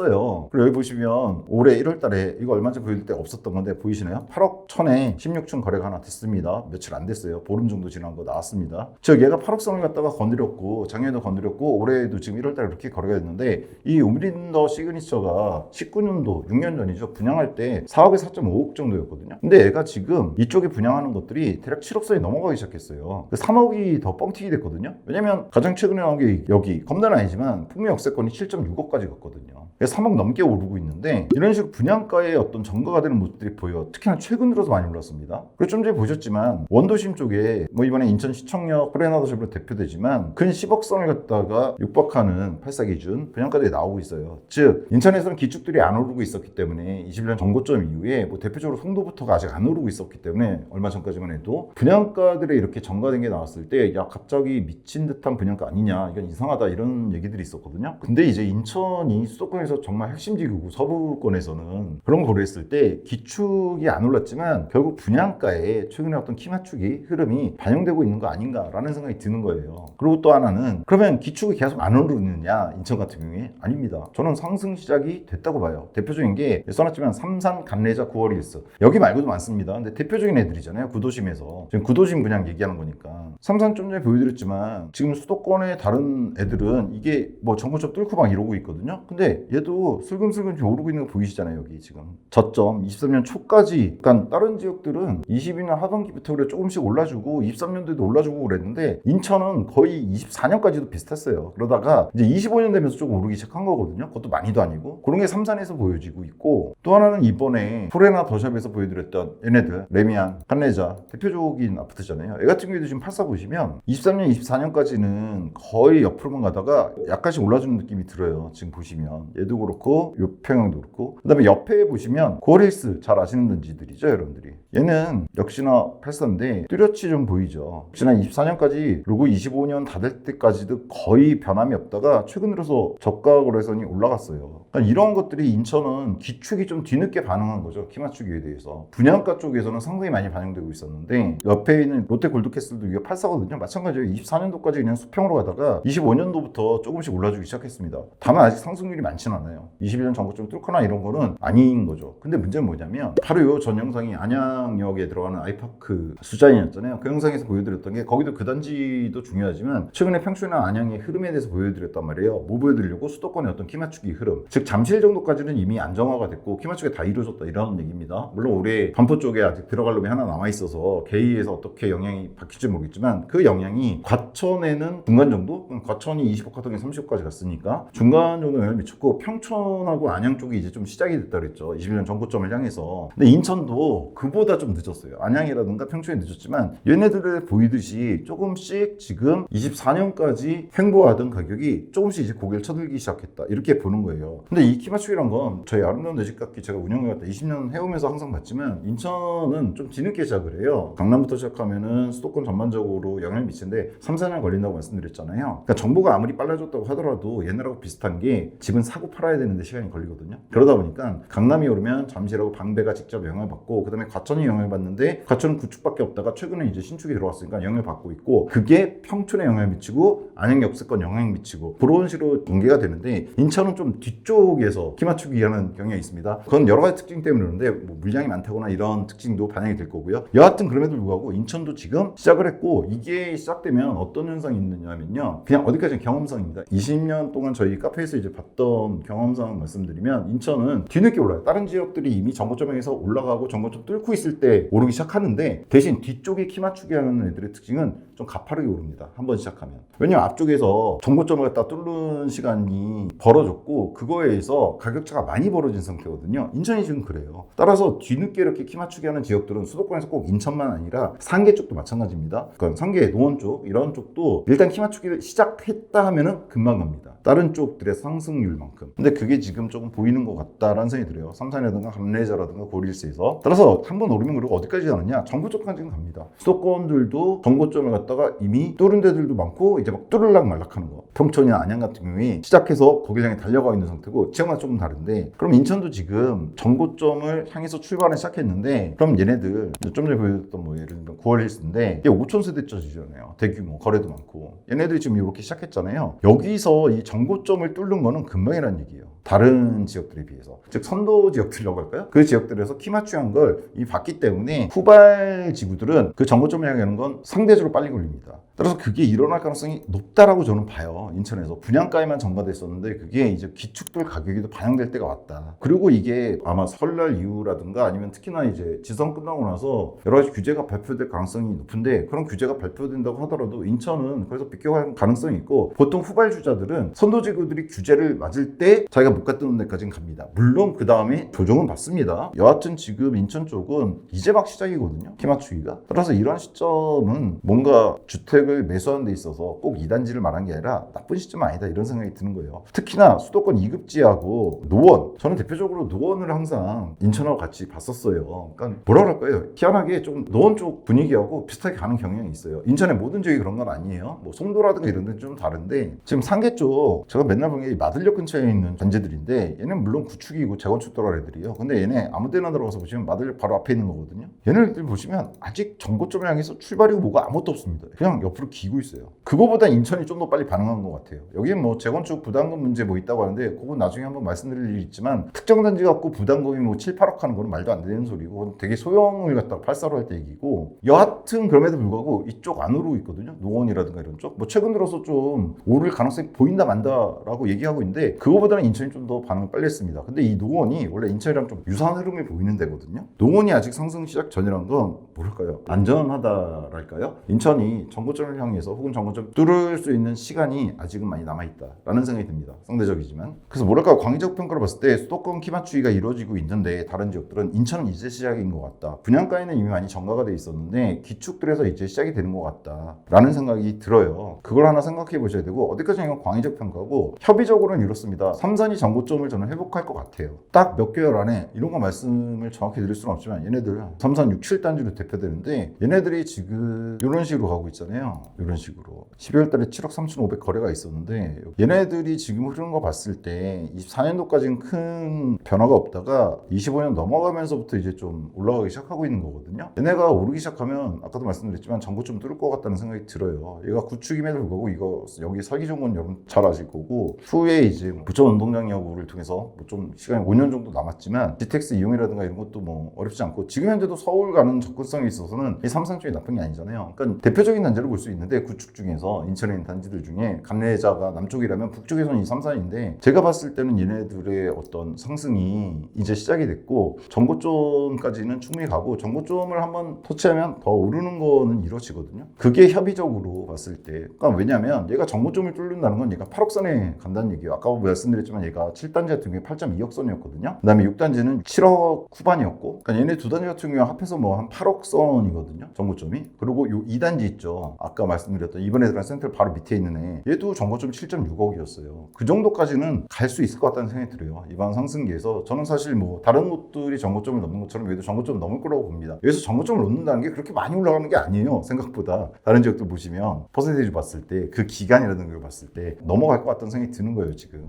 그리고 여기 보시면 올해 1월 달에 이거 얼마 전에 보일 때 없었던 건데 보이시나요? 8억 천에 16층 거래가 하나 됐습니다. 며칠 안 됐어요. 보름 정도 지난 거 나왔습니다. 즉 얘가 8억 선을 갖다가 건드렸고 작년에도 건드렸고 올해도 지금 1월 달에 이렇게 거래가 됐는데 이 우미린더 시그니처가 19년도 6년 전이죠. 분양할 때 4억에 4.5억 정도였거든요. 근데 얘가 지금 이쪽에 분양하는 것들이 대략 7억 선이 넘어가기 시작했어요. 3억이 더 뻥튀기 됐거든요. 왜냐면 가장 최근에 나온 게 여기 검단은 아니지만 풍미 역세권이 7.6억까지 갔거든요. 3억 넘게 오르고 있는데 이런 식으로 분양가의 어떤 전가가 되는 모습들이 보여요. 특히나 최근 들어서 많이 올랐습니다. 그리고 좀 전에 보셨지만 원도심 쪽에 뭐 이번에 인천시청역 프레나더샵으로 대표되지만 근 10억 선을 갖다가 육박하는 8사 기준 분양가들이 나오고 있어요. 즉 인천에서는 기축들이 안 오르고 있었기 때문에 21년 정고점 이후에 뭐 대표적으로 송도부터가 아직 안 오르고 있었기 때문에 얼마 전까지만 해도 분양가들에 이렇게 전가된 게 나왔을 때 야 갑자기 미친 듯한 분양가 아니냐, 이건 이상하다, 이런 얘기들이 있었거든요. 근데 이제 인천이 수도권에서 정말 핵심 지구고 서부권에서는 그런 거 고려했을 때 기축이 안 올랐지만 결국 분양가에 최근에 어떤 키 맞추기 흐름이 반영되고 있는 거 아닌가라는 생각이 드는 거예요. 그리고 또 하나는 그러면 기축이 계속 안 오르느냐, 인천 같은 경우에 아닙니다. 저는 상승 시작이 됐다고 봐요. 대표적인 게 써놨지만 삼산, 감래자, 9월 힐스 여기 말고도 많습니다. 근데 대표적인 애들이잖아요. 구도심에서 지금 구도심 그냥 얘기하는 거니까. 삼산 좀 전에 보여드렸지만 지금 수도권의 다른 애들은 이게 뭐 정보점 뚫고 막 이러고 있거든요. 근데 얘도 슬금슬금 좀 오르고 있는 거 보이시잖아요. 여기 지금 저점 23년 초까지, 그러니까 다른 지역들은 22년 하반기부터 그래 조금씩 올라주고 23년도에도 올라주고 그랬는데 인천은 거의 24년까지도 비슷했어요. 그러다가 이제 25년 되면서 조금 오르기 시작한 거거든요. 그것도 많이도 아니고 그런 게 삼산에서 보여지고 있고, 또 하나는 이번에 프레나 더샵에서 보여드렸던 얘네들 레미안, 판레자 대표적인 아파트잖아요. 얘 같은 경우에도 지금 84 보시면 23년, 24년까지는 거의 옆으로만 가다가 약간씩 올라주는 느낌이 들어요. 지금 보시면 얘도 그렇고 요 평양도 그렇고, 그 다음에 옆에 보시면 고릴스 잘 아시는 던지들이죠 여러분들이. 얘는 역시나 84인데 뚜렷이 좀 보이죠. 역시나 24년까지 그리고 25년 다 될 때까지도 거의 변함이 없다가 최근 들어서 저가 거래선이 올라갔어요. 그러니까 이런 것들이 인천은 기축이 좀 뒤늦게 반응한 거죠. 키 맞추기에 대해서. 분양가 쪽에서는 상당히 많이 반영되고 있었는데 옆에 있는 롯데 골드캐슬도 이게 84거든요. 마찬가지로 24년도까지 그냥 수평으로 가다가 25년도부터 조금씩 올라주기 시작했습니다. 다만 아직 상승률이 많지는 않아요. 21년 정고점 뚫거나 이런 거는 아닌 거죠. 근데 문제는 뭐냐면 바로 요 전 영상이 안양역에 들어가는 아이파크 수자인이었잖아요. 그 영상에서 보여드렸던 게 거기도 그 단지도 중요하지만 최근에 평촌이나 안양의 흐름에 대해서 보여드렸단 말이에요. 뭐 보여드리려고? 수도권의 어떤 키 맞추기 흐름. 즉 잠실 정도까지는 이미 안정화가 됐고 키 맞추기가 다 이루어졌다 이런 얘기입니다. 물론 올해 반포 쪽에 아직 들어갈 놈이 하나 남아있어서 개의에서 어떻게 영향이 바뀔지 모르겠지만 그 영향이 과천에는 중간 정도? 과천이 20억 가동에 30억까지 갔으니까 중간 정도 영향을 미쳤고 평촌하고 안양 쪽이 이제 좀 시작이 됐다 그랬죠. 21년 정고점을 향해서. 근데 인천도 그보다 좀 늦었어요. 안양이라든가 평촌이 늦었지만 얘네들을 보이듯이 조금씩 지금 24년까지 횡보하던 가격이 조금씩 이제 고개를 쳐들기 시작했다 이렇게 보는 거예요. 근데 이 키 맞추기란 건 저희 아름다운 내 집 갚기 제가 운영해왔다 20년 해오면서 항상 봤지만 인천은 좀 뒤늦게 시작을 해요. 강남부터 시작하면은 수도권 전반적으로 영향을 미치는데 3, 4년 걸린다고 말씀드렸잖아요. 그러니까 정보가 아무리 빨라졌다고 하더라도 옛날하고 비슷한 게 집은 사고 팔아야 되는데 시간이 걸리거든요. 그러다 보니까 강남이 오르면 잠실하고 방배가 직접 영향을 받고 그 다음에 과천이 영향을 받는데 과천은 구축밖에 없다가 최근에 이제 신축이 들어왔으니까 영향을 받고 있고 그게 평촌에 영향을 미치고 안양 역세권 영향을 미치고 그런 식으로 전개가 되는데 인천은 좀 뒤쪽에서 키 맞추기 하는 경향이 있습니다. 그건 여러 가지 특징 때문에 그런데 뭐 물량이 많다거나 이런 특징도 반영이 될 거고요. 여하튼 그럼에도 불구하고 인천도 지금 시작을 했고 이게 시작되면 어떤 현상이 있느냐면요. 그냥 어디까지는 경험상입니다. 20년 동안 저희 카페에서 이제 봤던 경험상 말씀드리면 인천은 뒤늦게 올라요. 다른 지역들이 이미 정고점에서 올라가고 정고점 뚫고 있을 때 오르기 시작하는데 대신 뒤쪽에 키 맞추기 하는 애들의 특징은 좀 가파르게 오릅니다. 한번 시작하면. 왜냐면 앞쪽에서 정고점을 갖다 뚫는 시간이 벌어졌고 그거에 의해서 가격차가 많이 벌어진 상태거든요. 인천이 지금 그래요. 따라서 뒤늦게 이렇게 키 맞추기 하는 지역들은 수도권에서 꼭 인천만 아니라 상계 쪽도 마찬가지입니다. 그러니까 상계, 노원 쪽 이런 쪽도 일단 키 맞추기를 시작했다 하면은 금방 갑니다. 다른 쪽들의 상승률만큼. 근데 그게 지금 조금 보이는 것 같다라는 생각이 들어요. 삼산이라든가 감래자라든가 고릴스에서. 따라서 한번 오르면 그리고 어디까지 가느냐? 정고점까지는 갑니다. 수도권들도 정고점을 갖다가 이미 뚫은 데들도 많고 이제 막 뚫을락 말락하는 거. 평촌이나 안양 같은 경우에 시작해서 거기를 향해 달려가 있는 상태고 지역마다 조금 다른데 그럼 인천도 지금 정고점을 향해서 출발을 시작했는데 그럼 얘네들 좀 전에 보여줬던 뭐 예를 들면 9월 힐스인데 이게 5,000세대짜리잖아요. 대규모 거래도 많고 얘네들이 지금 이렇게 시작했잖아요. 여기서 이 정고점을 뚫는 거는 금방이라는 얘기예요. 다른 지역들에 비해서. 즉 선도 지역들이라고 할까요? 그 지역들에서 키 맞추한 걸 이미 봤기 때문에 후발 지구들은 그 정고점을 향하는 건 상대적으로 빨리 걸립니다. 따라서 그게 일어날 가능성이 높다라고 저는 봐요. 인천에서 분양가에만 전가됐었는데 그게 이제 기축들 가격에도 반영될 때가 왔다. 그리고 이게 아마 설날 이후라든가 아니면 특히나 이제 지선 끝나고 나서 여러 가지 규제가 발표될 가능성이 높은데, 그런 규제가 발표된다고 하더라도 인천은 그래서 비껴갈 가능성이 있고, 보통 후발주자들은 선도지구들이 규제를 맞을 때 자기가 못 갔던 데까지는 갑니다. 물론 그 다음에 조정은 받습니다. 여하튼 지금 인천 쪽은 이제 막 시작이거든요, 키 맞추기가. 따라서 이런 시점은 뭔가 주택을 매수하는 데 있어서 꼭 2단지를 말한 게 아니라 나쁜 시점은 아니다, 이런 생각이 드는 거예요. 특히나 수도권 2급지하고 노원, 저는 대표적으로 노원을 항상 인천하고 같이 봤었어요. 그러니까 뭐라 그럴까요? 희한하게 좀 노원 쪽 분위기하고 비슷하게 가는 경향이 있어요. 인천의 모든 지역이 그런 건 아니에요. 뭐 송도라든가 이런 데는 좀 다른데, 지금 상계 쪽 제가 맨날 보는 게 마들역 근처에 있는 단지들인데, 얘는 물론 구축이고 재건축 들어갈 애들이에요. 근데 얘네 아무 데나 들어가서 보시면 마들역 바로 앞에 있는 거거든요. 얘네들 보시면 아직 정고점을 향해서 출발이고 뭐가 아무것도 없습니다. 그냥 옆으로 기고 있어요. 그거보다 인천이 좀 더 빨리 반응한 것 같아요. 여기는 뭐 재건축 부담금 문제 뭐 있다고 하는데, 그건 나중에 한번 말씀드릴 일이 있지만, 특정 단지 갖고 부담금이 뭐 7, 8억 하는 건 말도 안 되는 소리고, 되게 소형을 갖다가 8사로 할 때 얘기고, 여하튼 그럼에도 불구하고 이쪽 안으로 있거든요. 노원이라든가 이런 쪽. 뭐 최근 들어서 좀 오를 가능성이 보인다 만다라고 얘기하고 있는데, 그거보다는 인천이 좀 더 반응을 빨리 했습니다. 근데 이 노원이 원래 인천이랑 좀 유사한 흐름이 보이는 데거든요. 노원이 아직 상승 시작 전이란 건 뭐랄까요? 안전하다랄까요? 인천이 정고점을 향해서 혹은 정고점 뚫을 수 있는 시간이 아직은 많이 남아있다라는 생각이 듭니다. 상대적이지만. 그래서 뭐랄까, 광의적 평가를 봤을 때 수도권 키 맞추기가 이루어지고 있는데, 다른 지역들은 인천은 이제 시작인 것 같다. 분양가에는 이미 많이 전가가 돼 있었는데 기축들에서 이제 시작이 되는 것 같다라는 생각이 들어요. 그걸 하나 생각해 보셔야 되고, 어디까지 이건 광의적 평가고, 협의적으로는 이렇습니다. 삼선이 정고점을 저는 회복할 것 같아요. 딱 몇 개월 안에, 이런 거 말씀을 정확히 드릴 수는 없지만 얘네들 삼선 6, 7단지로 대표되는데, 얘네들이 지금 이런 식으로 가고 있잖아요. 이런 식으로 12월 달에 7억 3,500 거래가 있었는데, 얘네들이 지금 흐르는 거 봤을 때 24년도까지는 큰 변화가 없다가 25년 넘어가면서부터 이제 좀 올라가기 시작하고 있는 거거든요. 얘네가 오르기 시작하면 아까도 말씀드렸지만 정고점 뚫을 것 같다는 생각이 들어요. 얘가 구축임에도 불구하고 이거 여기 사기 좋은 건 여러분 잘 아실 거고, 후에 이제 부천 운동장 여부를 통해서 뭐 좀 시간이 5년 정도 남았지만 GTX 이용이라든가 이런 것도 뭐 어렵지 않고, 지금 현재도 서울 가는 접근성이 있어서는 이 삼성 쪽이 나쁜 게 아니잖아요. 그러니까 대표적인 단지를 볼 수 있는데, 구축 중에서 인천에 있는 단지들 중에 감내자가 남쪽이라면 북쪽에서는 이 삼산인데, 제가 봤을 때는 얘네들의 어떤 상승이 이제 시작이 됐고, 정고점까지는 충분히 가고, 정고점을 한번 터치하면 더 오르는 거는 이루어지거든요. 그게 협의적으로 봤을 때, 그러니까 왜냐면 얘가 정고점을 뚫는다는 건 얘가 8억 선에 간다는 얘기예요. 아까 말씀드렸지만 얘가 7단지 같은 경우에 8.2억 선이었거든요. 그 다음에 6단지는 7억 후반이었고, 그러니까 얘네 두 단지 같은 경우에 합해서 뭐 한 8억 선이거든요, 정고점이. 그리고 요 2단지 있죠, 아까 말씀드렸던 이번에 들어간 센트럴 바로 밑에 있는 애, 얘도 정고점 7.6억이었어요. 그 정도까지는 갈 수 있을 것 같다는 생각이 들어요, 이번 상승기에서. 저는 사실 뭐 다른 곳들이 정고점을 넘는 것처럼 얘도 정고점 넘을 거라고 봅니다. 여기서 정고점을 넘는다는 게 그렇게 많이 올라가는 게 아니에요, 생각보다. 다른 지역들 보시면 퍼센테이지 봤을 때, 그 기간이라든가 걸 봤을 때 넘어갈 것 같다는 생각이 드는 거예요. 지금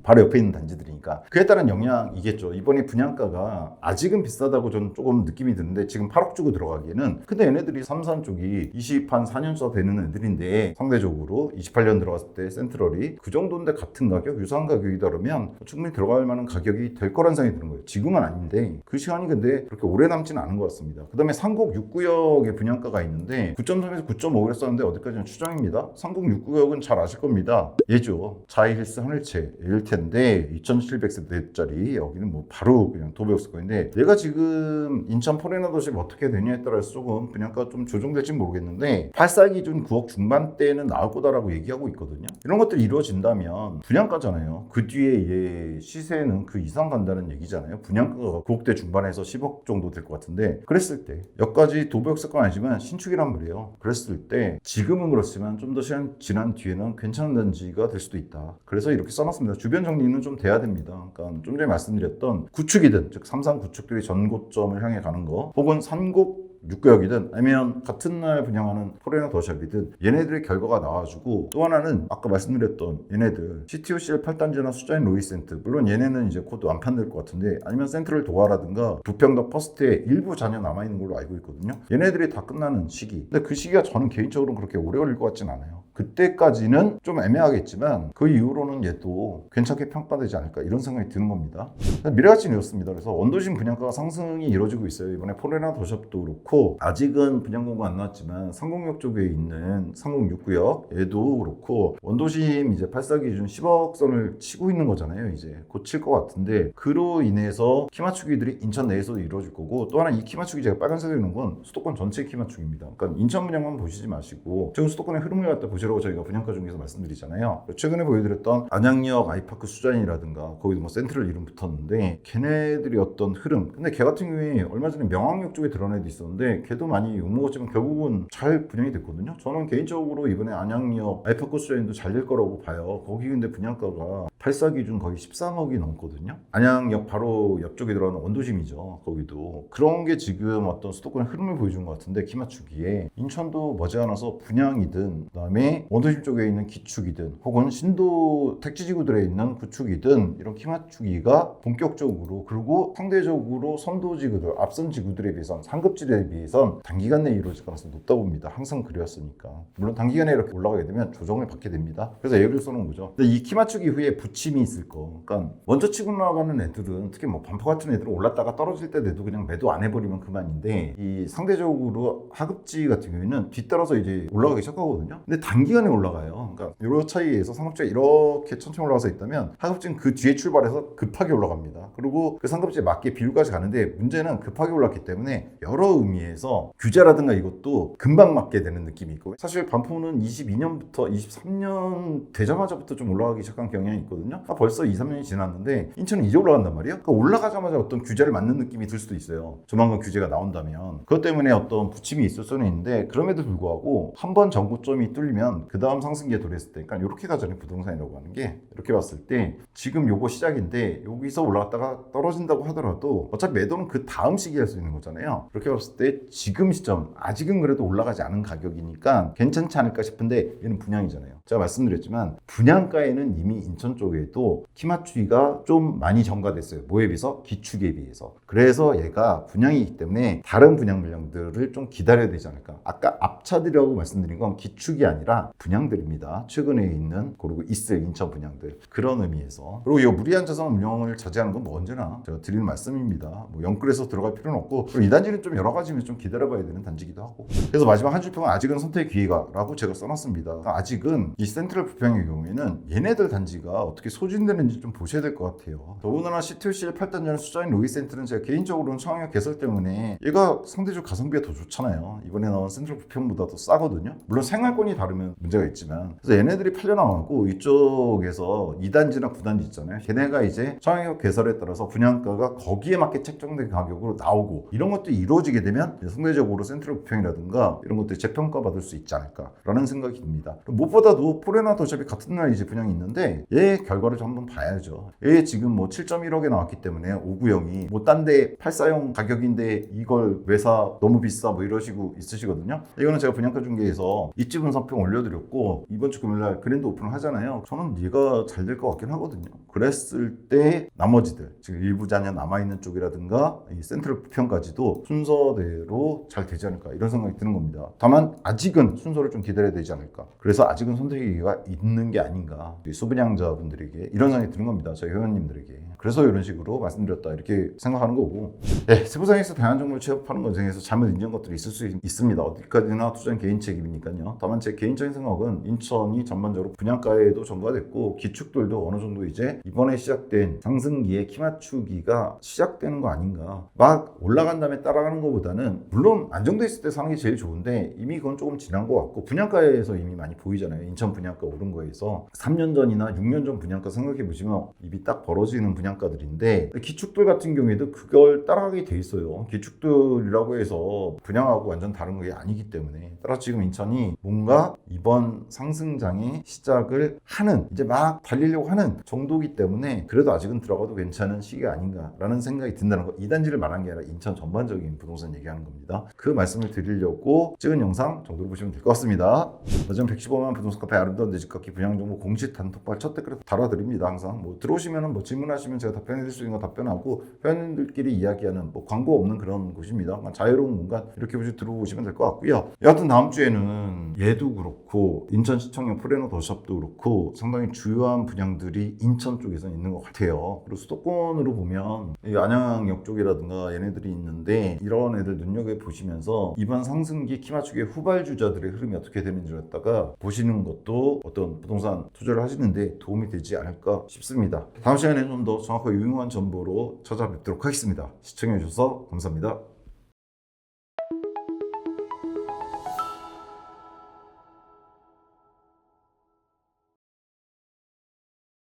바로 옆에 있는 단지들이니까. 그에 따른 영향이겠죠. 이번에 분양가가 아직은 비싸다고 저는 조금 느낌이 드는데, 지금 8억 주고 들어가기에는. 근데 얘네들이 삼산 쪽이 24년차 되는 애들인데, 상대적으로 28년 들어갔을 때 센트럴이 그 정도인데 같은 가격, 유사한 가격이다 그러면 충분히 들어갈 만한 가격이 될 거란 생각이 드는 거예요. 지금은 아닌데 그 시간이 근데 그렇게 오래 남지는 않은 것 같습니다. 그 다음에 상곡 6구역의 분양가가 있는데 9.3에서 9.5 그랬었는데 어디까지는 추정입니다. 상곡 6구역은 잘 아실 겁니다. 얘죠. 자이힐스 하늘채일 텐데 2,700세대짜리, 여기는 뭐 바로 그냥 도배역수권인데, 얘가 지금 인천 포레나 도심 어떻게 되냐에 따라서 조금 분양가가 좀 조정될지 모르겠는데, 84 기준 9억 중반대는 나올 거다라고 얘기하고 있거든요. 이런 것들이 이루어진다면 분양가잖아요. 그 뒤에 얘 시세는 그 이상 간다는 얘기잖아요. 분양가가 9억대 중반에서 10억 정도 될 것 같은데, 그랬을 때 여기까지 도배역세권 아니지만 신축이란 말이에요. 그랬을 때 지금은 그렇지만 좀 더 시간 지난 뒤에는 괜찮은 단지가 될 수도 있다. 그래서 이렇게 써놨습니다. 주변 정리는 좀 돼야 됩니다. 그러니까 좀 전에 말씀드렸던 구축이든, 즉 삼산 구축들이 전고점을 향해 가는 거, 혹은 산곡 6구역이든 아니면 같은 날 분양하는 포레나 더샵이든 얘네들의 결과가 나와주고, 또 하나는 아까 말씀드렸던 얘네들 CTOCL 8단지나 수자인 로이센트, 물론 얘네는 이제 곧 완판될 것 같은데, 아니면 센트럴 도화라든가 부평더 퍼스트에 일부 잔여 남아있는 걸로 알고 있거든요. 얘네들이 다 끝나는 시기. 근데 그 시기가 저는 개인적으로 그렇게 오래 걸릴 것 같진 않아요. 그때까지는 좀 애매하겠지만 그 이후로는 얘도 괜찮게 평가되지 않을까 이런 생각이 드는 겁니다. 미래가치는 이렇습니다. 그래서 원도심 분양가가 상승이 이루어지고 있어요. 이번에 포레나 더샵도 그렇고 아직은 분양 공고 안 나왔지만 상공역 쪽에 있는 3069역 얘도 그렇고 원도심 이제 84 기준 10억 선을 치고 있는 거잖아요. 이제 곧 칠 것 같은데 그로 인해서 키 맞추기들이 인천 내에서도 이루어질 거고 또 하나 이 키 맞추기 제가 빨간색으로 있는 건 수도권 전체 키 맞추기입니다. 그러니까 인천 분양만 보시지 마시고 최근 수도권의 흐름을 갖다 보시라고 저희가 분양가 중에서 말씀드리잖아요. 최근에 보여드렸던 안양역 아이파크 수잔이라든가 거기도 뭐 센트럴 이름 붙었는데 걔네들이 어떤 흐름 근데 걔 같은 경우에 얼마 전에 명항역 쪽에 드러난 애도 있었는데 걔도 많이 욕먹었지만 결국은 잘 분양이 됐거든요. 저는 개인적으로 이번에 안양역 아이파크 수잔도 잘 될 거라고 봐요. 거기 근데 분양가가 84 기준 거의 13억이 넘거든요. 안양역 바로 옆쪽에 들어가는 원도심이죠. 거기도 그런 게 지금 어떤 수도권의 흐름을 보여주는 것 같은데 키 맞추기에 인천도 머지않아서 분양이든 그다음에 원도심 쪽에 있는 기축이든 혹은 신도 택지지구들에 있는 구축이든 이런 키 맞추기가 본격적으로 그리고 상대적으로 선도지구들 앞선 지구들에 비해선 상급지대에 비해선 단기간 내에 이루어질 가능성이 높다고 봅니다. 항상 그랬으니까 물론 단기간에 이렇게 올라가게 되면 조정을 받게 됩니다. 그래서 예를 쏘는 거죠. 근데 이 키 맞추기 후에 부침이 있을 거 그러니까 먼저 치고 나가는 애들은 특히 뭐 반포 같은 애들은 올랐다가 떨어질 때 내도 그냥 매도 안 해버리면 그만인데 이 상대적으로 하급지 같은 경우에는 뒤따라서 이제 올라가기 시작하거든요. 근데 단기간에 올라가요. 그러니까 이런 차이에서 상급지가 이렇게 천천히 올라가서 있다면 하급지는 그 뒤에 출발해서 급하게 올라갑니다. 그리고 그 상급지에 맞게 비율까지 가는데 문제는 급하게 올랐기 때문에 여러 의미에서 규제라든가 이것도 금방 맞게 되는 느낌이 있고 사실 반포는 22년부터 23년 되자마자부터 좀 올라가기 시작한 경향이 있거든요. 벌써 2, 3년이 지났는데 인천은 이제 올라간단 말이에요. 그러니까 올라가자마자 어떤 규제를 맞는 느낌이 들 수도 있어요. 조만간 규제가 나온다면 그것 때문에 어떤 부침이 있을 수는 있는데 그럼에도 불구하고 한번 전고점이 뚫리면 그 다음 상승기에 도래했을 때 그러니까 이렇게 가잖아요. 부동산이라고 하는 게 이렇게 봤을 때 지금 요거 시작인데 여기서 올라갔다가 떨어진다고 하더라도 어차피 매도는 그 다음 시기에 할 수 있는 거잖아요. 그렇게 봤을 때 지금 시점 아직은 그래도 올라가지 않은 가격이니까 괜찮지 않을까 싶은데 얘는 분양이잖아요. 제가 말씀드렸지만 분양가에는 이미 인천 쪽에도 키 맞추기가 좀 많이 전가됐어요. 뭐에 비해서? 기축에 비해서. 그래서 얘가 분양이기 때문에 다른 분양 물량들을 좀 기다려야 되지 않을까. 아까 앞차들이라고 말씀드린 건 기축이 아니라 분양들입니다. 최근에 있는 그리고 있을 인천 분양들 그런 의미에서 그리고 이 무리한 자산 운용을 자제하는 건 뭐 언제나 제가 드리는 말씀입니다. 뭐 영끌에서 들어갈 필요는 없고 그리고 이 단지는 좀 여러 가지면 좀 기다려봐야 되는 단지기도 하고 그래서 마지막 한 줄 평은 아직은 선택의 기회가라고 제가 써놨습니다. 그러니까 아직은 이 센트럴 부평의 경우에는 얘네들 단지가 어떻게 소진되는지 좀 보셔야 될 것 같아요. 더군다나 CTOCL 8단지는 수자인 로이센트는 제가 개인적으로는 청약 개설 때문에 얘가 상대적으로 가성비가 더 좋잖아요. 이번에 나온 센트럴 부평보다 더 싸거든요. 물론 생활권이 다르면 문제가 있지만 그래서 얘네들이 팔려나가고 이쪽에서 2단지나 9단지 있잖아요. 걔네가 이제 청약 개설에 따라서 분양가가 거기에 맞게 책정된 가격으로 나오고 이런 것들이 이루어지게 되면 상대적으로 센트럴 부평이라든가 이런 것들이 재평가 받을 수 있지 않을까라는 생각이 듭니다. 무엇보다도 포레나 더샵이 같은 날 이제 분양이 있는데 얘 결과를 좀 한번 봐야죠. 얘 지금 뭐 7.1억에 나왔기 때문에 5구형이 뭐 딴 데 84형 가격인데 이걸 왜 사 너무 비싸 뭐 이러시고 있으시거든요. 이거는 제가 분양가 중개에서 입지 분석평 올려드렸고 이번 주 금요일날 그랜드 오픈을 하잖아요. 저는 얘가 잘 될 것 같긴 하거든요. 그랬을 때 나머지들 지금 일부 잔여 남아있는 쪽이라든가 이 센트럴 부평까지도 순서대로 잘 되지 않을까 이런 생각이 드는 겁니다. 다만 아직은 순서를 좀 기다려야 되지 않을까. 그래서 아직은 선택기가 있는 게 아닌가. 수분양자분들에게 이런 생각이 드는 겁니다. 저희 회원님들에게. 그래서 이런 식으로 말씀드렸다 이렇게 생각하는 거고 네, 세부상에서 다양한 정보를 취업하는 과정에서 잘못 인정한 것들이 있을 수 있습니다. 어디까지나 투자는 개인 책임이니까요. 다만 제 개인적인 생각은 인천이 전반적으로 분양가에도 전가됐고 기축들도 어느 정도 이제 이번에 시작된 상승기에 키 맞추기가 시작되는 거 아닌가. 막 올라간 다음에 따라가는 것보다는 물론 안정돼 있을 때 사는 게 제일 좋은데 이미 그건 조금 지난 것 같고 분양가에서 이미 많이 보이잖아요. 인천 분양가 오른 거에서 3년 전이나 6년 전 분양가 생각해 보시면 입이 딱 벌어지는 분양가들인데 기축들 같은 경우에도 그걸 따라가게 돼 있어요. 기축들이라고 해서 분양하고 완전 다른 게 아니기 때문에 따라서 지금 인천이 뭔가 이번 상승장의 시작을 하는 이제 막 달리려고 하는 정도이기 때문에 그래도 아직은 들어가도 괜찮은 시기가 아닌가라는 생각이 든다는 거. 이 단지를 말한 게 아니라 인천 전반적인 부동산 얘기하는 겁니다. 그 말씀을 드리려고 찍은 영상 정도로 보시면 될 것 같습니다. 요즘 115만 부동산 카페 아름다운 내 집 걷기 분양 정보 공식 단톡방 첫 댓글에 달아드립니다. 항상 뭐 들어오시면은 뭐 질문하시면 제가 답변해드릴 수 있는 거 답변하고 회원님들끼리 이야기하는 뭐 광고 없는 그런 곳입니다. 자유로운 공간 이렇게 보시 들어오시면 될 것 같고요. 여하튼 다음 주에는 얘도 그렇고 인천시청역 프레너 더샵도 그렇고 상당히 주요한 분양들이 인천 쪽에서 있는 것 같아요. 그리고 수도권으로 보면 이 안양역 쪽이라든가 얘네들이 있는데 이런 애들 눈여겨보시면서 이번 상승기 키맞추기 후발주자들의 흐름이 어떻게 되는지를 갖다가 보시는 것도 어떤 부동산 투자를 하시는데 도움이 되지 않을까 싶습니다. 다음 시간에 좀 더 정확하고 유용한 정보로 찾아뵙도록 하겠습니다. 시청해주셔서 감사합니다.